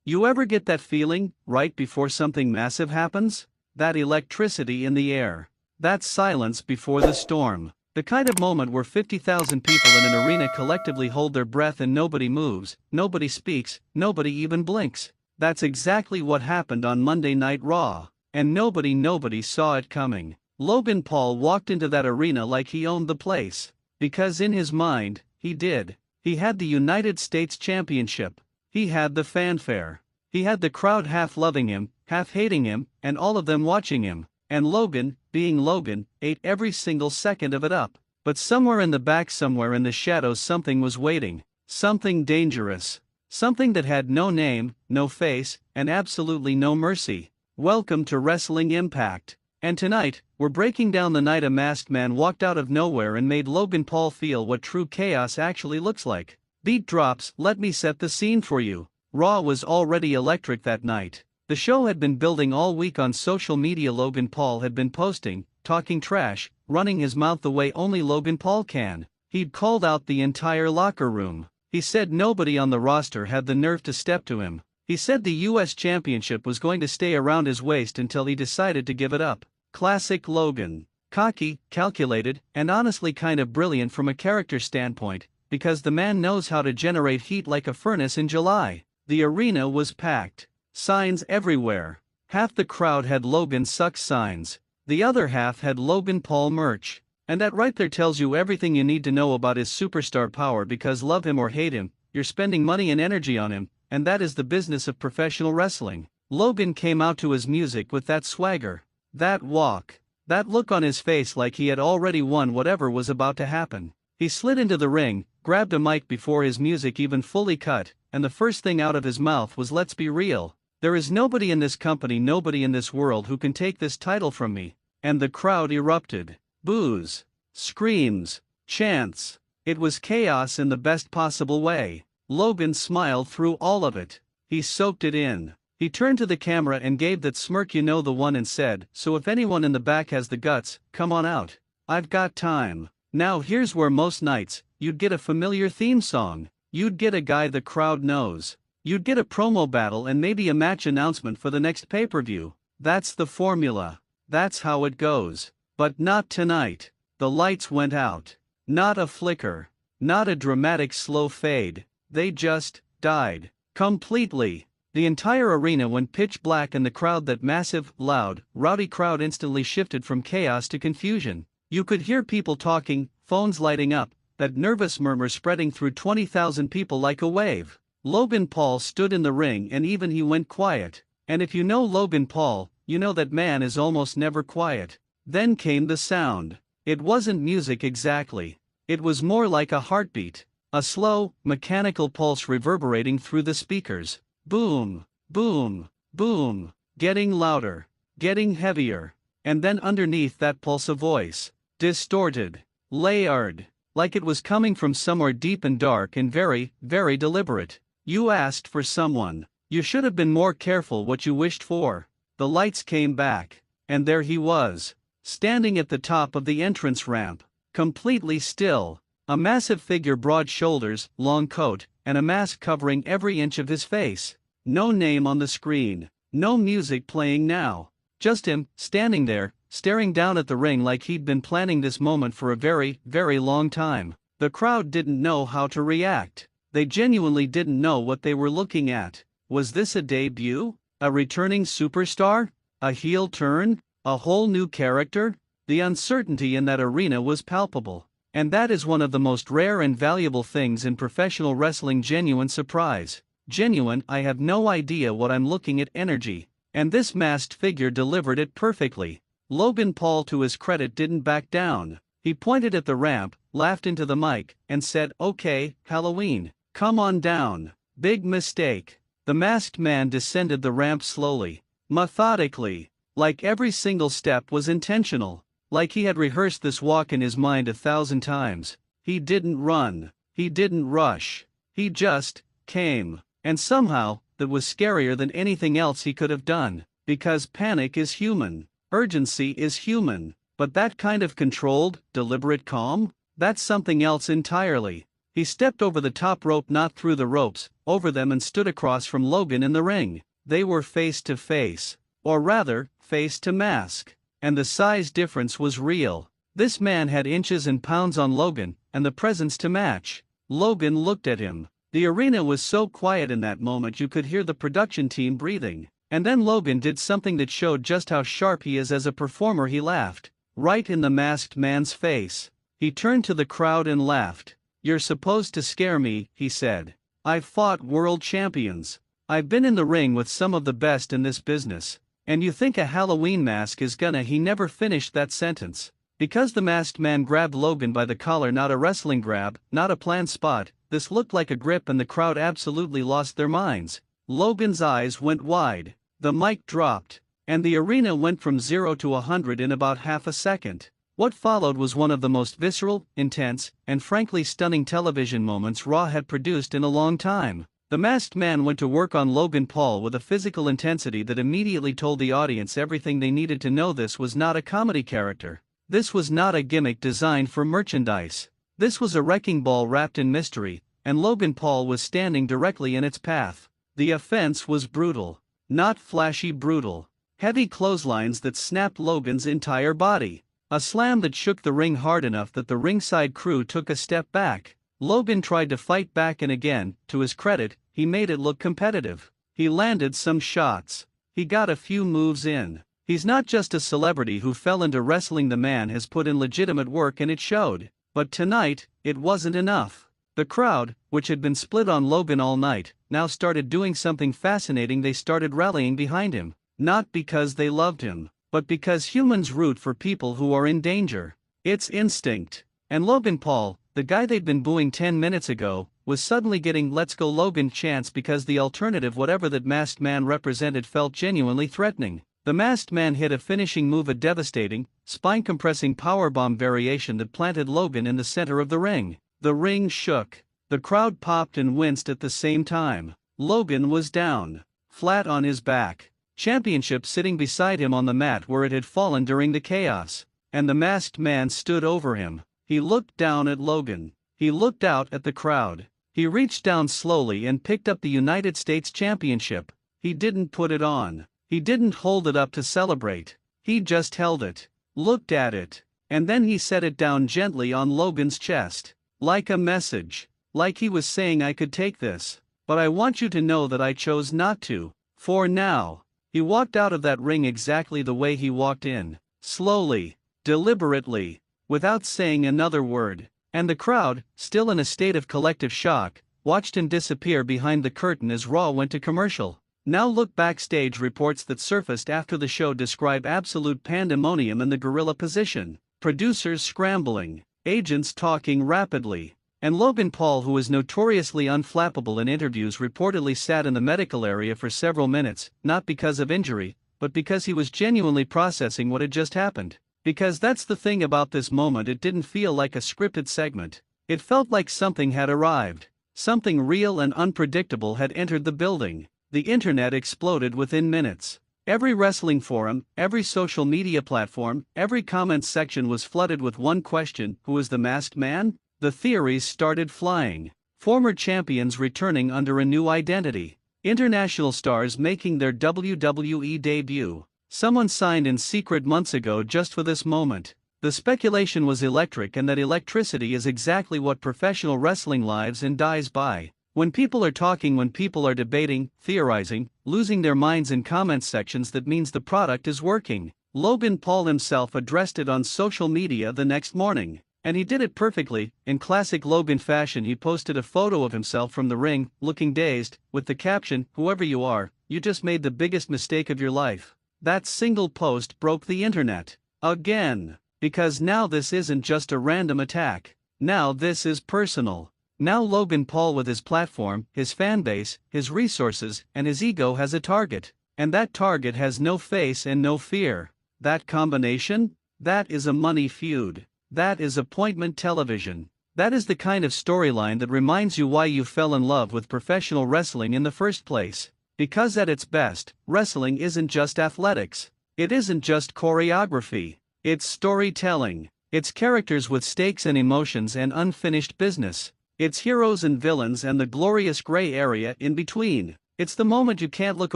You ever get that feeling, right before something massive happens? That electricity in the air. That silence before the storm. The kind of moment where 50,000 people in an arena collectively hold their breath and nobody moves, nobody speaks, nobody even blinks. That's exactly what happened on Monday Night Raw. And nobody saw it coming. Logan Paul walked into that arena like he owned the place. Because in his mind, he did. He had the United States Championship. He had the fanfare. He had the crowd half loving him, half hating him, and all of them watching him. And Logan, being Logan, ate every single second of it up. But somewhere in the back, somewhere in the shadows, something was waiting. Something dangerous. Something that had no name, no face, and absolutely no mercy. Welcome to Wrestling Impact. And tonight, we're breaking down the night a masked man walked out of nowhere and made Logan Paul feel what true chaos actually looks like. Beat drops, let me set the scene for you. Raw was already electric that night. The show had been building all week on social media. Logan Paul had been posting, talking trash, running his mouth the way only Logan Paul can. He'd called out the entire locker room. He said nobody on the roster had the nerve to step to him. He said the US Championship was going to stay around his waist until he decided to give it up. Classic Logan. Cocky, calculated, and honestly kind of brilliant from a character standpoint, because the man knows how to generate heat like a furnace in July. The arena was packed. Signs everywhere. Half the crowd had Logan sucks signs. The other half had Logan Paul merch. And that right there tells you everything you need to know about his superstar power, because love him or hate him, you're spending money and energy on him, and that is the business of professional wrestling. Logan came out to his music with that swagger. That walk. That look on his face like he had already won whatever was about to happen. He slid into the ring, grabbed a mic before his music even fully cut, and the first thing out of his mouth was, "Let's be real. There is nobody in this company, nobody in this world who can take this title from me." And the crowd erupted. Boos. Screams. Chants. It was chaos in the best possible way. Logan smiled through all of it. He soaked it in. He turned to the camera and gave that smirk, you know, the one, and said, "So if anyone in the back has the guts, come on out. I've got time." Now here's where most nights, you'd get a familiar theme song. You'd get a guy the crowd knows. You'd get a promo battle and maybe a match announcement for the next pay-per-view. That's the formula. That's how it goes. But not tonight. The lights went out. Not a flicker. Not a dramatic slow fade. They just died. Completely. The entire arena went pitch black, and the crowd, that massive, loud, rowdy crowd, instantly shifted from chaos to confusion. You could hear people talking, phones lighting up, that nervous murmur spreading through 20,000 people like a wave. Logan Paul stood in the ring and even he went quiet. And if you know Logan Paul, you know that man is almost never quiet. Then came the sound. It wasn't music exactly. It was more like a heartbeat. A slow, mechanical pulse reverberating through the speakers. Boom, boom, boom. Getting louder. Getting heavier. And then underneath that pulse a voice. Distorted. Layered. Like it was coming from somewhere deep and dark and very, very deliberate. "You asked for someone. You should have been more careful what you wished for." The lights came back. And there he was. Standing at the top of the entrance ramp. Completely still. A massive figure, broad shoulders, long coat, and a mask covering every inch of his face. No name on the screen. No music playing now. Just him, standing there, staring down at the ring like he'd been planning this moment for a very, very long time. The crowd didn't know how to react. They genuinely didn't know what they were looking at. Was this a debut? A returning superstar? A heel turn? A whole new character? The uncertainty in that arena was palpable. And that is one of the most rare and valuable things in professional wrestling: genuine surprise. Genuine, I have no idea what I'm looking at energy. And this masked figure delivered it perfectly. Logan Paul, to his credit, didn't back down. He pointed at the ramp, laughed into the mic, and said, "Okay, Halloween. Come on down." Big mistake. The masked man descended the ramp slowly, methodically, like every single step was intentional, like he had rehearsed this walk in his mind 1,000 times. He didn't run. He didn't rush. He just came. And somehow, that was scarier than anything else he could have done, because panic is human. Urgency is human, but that kind of controlled, deliberate calm? That's something else entirely. He stepped over the top rope, not through the ropes, over them, and stood across from Logan in the ring. They were face to face. Or rather, face to mask. And the size difference was real. This man had inches and pounds on Logan, and the presence to match. Logan looked at him. The arena was so quiet in that moment you could hear the production team breathing. And then Logan did something that showed just how sharp he is as a performer. He laughed. Right in the masked man's face. He turned to the crowd and laughed. "You're supposed to scare me," he said. "I've fought world champions. I've been in the ring with some of the best in this business. And you think a Halloween mask is gonna..." He never finished that sentence. Because the masked man grabbed Logan by the collar, not a wrestling grab, not a planned spot, this looked like a grip, and the crowd absolutely lost their minds. Logan's eyes went wide. The mic dropped. And the arena went from 0 to 100 in about half a second. What followed was one of the most visceral, intense, and frankly stunning television moments Raw had produced in a long time. The masked man went to work on Logan Paul with a physical intensity that immediately told the audience everything they needed to know. This was not a comedy character. This was not a gimmick designed for merchandise. This was a wrecking ball wrapped in mystery, and Logan Paul was standing directly in its path. The offense was brutal. Not flashy brutal. Heavy clotheslines that snapped Logan's entire body. A slam that shook the ring hard enough that the ringside crew took a step back. Logan tried to fight back, and again, to his credit, he made it look competitive. He landed some shots. He got a few moves in. He's not just a celebrity who fell into wrestling. The man has put in legitimate work, and it showed. But tonight, it wasn't enough. The crowd, which had been split on Logan all night, now started doing something fascinating. They started rallying behind him. Not because they loved him, but because humans root for people who are in danger. It's instinct. And Logan Paul, the guy they'd been booing 10 minutes ago, was suddenly getting "Let's go Logan" chants because the alternative, whatever that masked man represented, felt genuinely threatening. The masked man hit a finishing move, a devastating, spine-compressing powerbomb variation that planted Logan in the center of the ring. The ring shook. The crowd popped and winced at the same time. Logan was down, flat on his back. Championship sitting beside him on the mat where it had fallen during the chaos. And the masked man stood over him. He looked down at Logan. He looked out at the crowd. He reached down slowly and picked up the United States Championship. He didn't put it on. He didn't hold it up to celebrate. He just held it, looked at it, and then he set it down gently on Logan's chest. Like a message. Like he was saying, "I could take this, but I want you to know that I chose not to. For now." He walked out of that ring exactly the way he walked in. Slowly, deliberately, without saying another word. And the crowd, still in a state of collective shock, watched him disappear behind the curtain as Raw went to commercial. Now look backstage. Reports that surfaced after the show describe absolute pandemonium in the gorilla position. Producers scrambling, agents talking rapidly. And Logan Paul, who is notoriously unflappable in interviews, reportedly sat in the medical area for several minutes, not because of injury, but because he was genuinely processing what had just happened. Because that's the thing about this moment, it didn't feel like a scripted segment. It felt like something had arrived. Something real and unpredictable had entered the building. The internet exploded within minutes. Every wrestling forum, every social media platform, every comment section was flooded with one question: who is the masked man? The theories started flying. Former champions returning under a new identity. International stars making their WWE debut. Someone signed in secret months ago just for this moment. The speculation was electric, and that electricity is exactly what professional wrestling lives and dies by. When people are talking, when people are debating, theorizing, losing their minds in comment sections, that means the product is working. Logan Paul himself addressed it on social media the next morning. And he did it perfectly. In classic Logan fashion, he posted a photo of himself from the ring, looking dazed, with the caption, "Whoever you are, you just made the biggest mistake of your life." That single post broke the internet. Again. Because now this isn't just a random attack. Now this is personal. Now Logan Paul, with his platform, his fanbase, his resources, and his ego, has a target. And that target has no face and no fear. That combination? That is a money feud. That is appointment television. That is the kind of storyline that reminds you why you fell in love with professional wrestling in the first place. Because at its best, wrestling isn't just athletics. It isn't just choreography. It's storytelling. It's characters with stakes and emotions and unfinished business. It's heroes and villains and the glorious gray area in between. It's the moment you can't look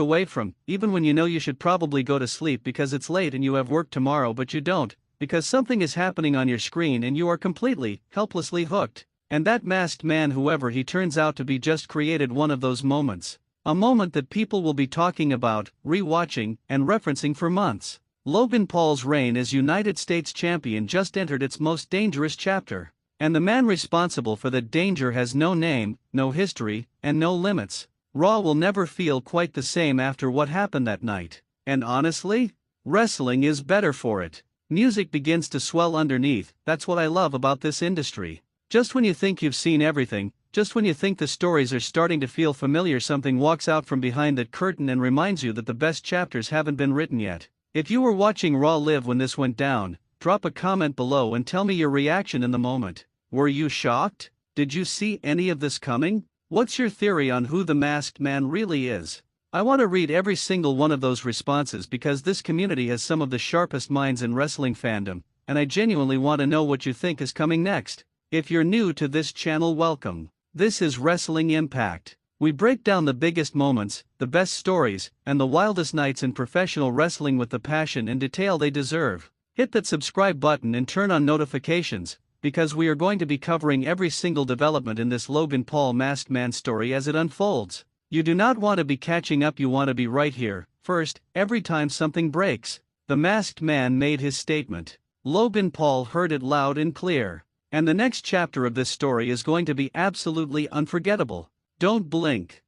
away from, even when you know you should probably go to sleep because it's late and you have work tomorrow, but you don't, because something is happening on your screen and you are completely, helplessly hooked. And that masked man, whoever he turns out to be, just created one of those moments. A moment that people will be talking about, re-watching, and referencing for months. Logan Paul's reign as United States champion just entered its most dangerous chapter. And the man responsible for that danger has no name, no history, and no limits. Raw will never feel quite the same after what happened that night. And honestly, wrestling is better for it. Music begins to swell underneath. That's what I love about this industry. Just when you think you've seen everything, just when you think the stories are starting to feel familiar, something walks out from behind that curtain and reminds you that the best chapters haven't been written yet. If you were watching Raw live when this went down, drop a comment below and tell me your reaction in the moment. Were you shocked? Did you see any of this coming? What's your theory on who the masked man really is? I want to read every single one of those responses because this community has some of the sharpest minds in wrestling fandom, and I genuinely want to know what you think is coming next. If you're new to this channel, welcome. This is Wrestling Impact. We break down the biggest moments, the best stories, and the wildest nights in professional wrestling with the passion and detail they deserve. Hit that subscribe button and turn on notifications, because we are going to be covering every single development in this Logan Paul masked man story as it unfolds. You do not want to be catching up, you want to be right here, first, every time something breaks. The masked man made his statement. Logan Paul heard it loud and clear. And the next chapter of this story is going to be absolutely unforgettable. Don't blink.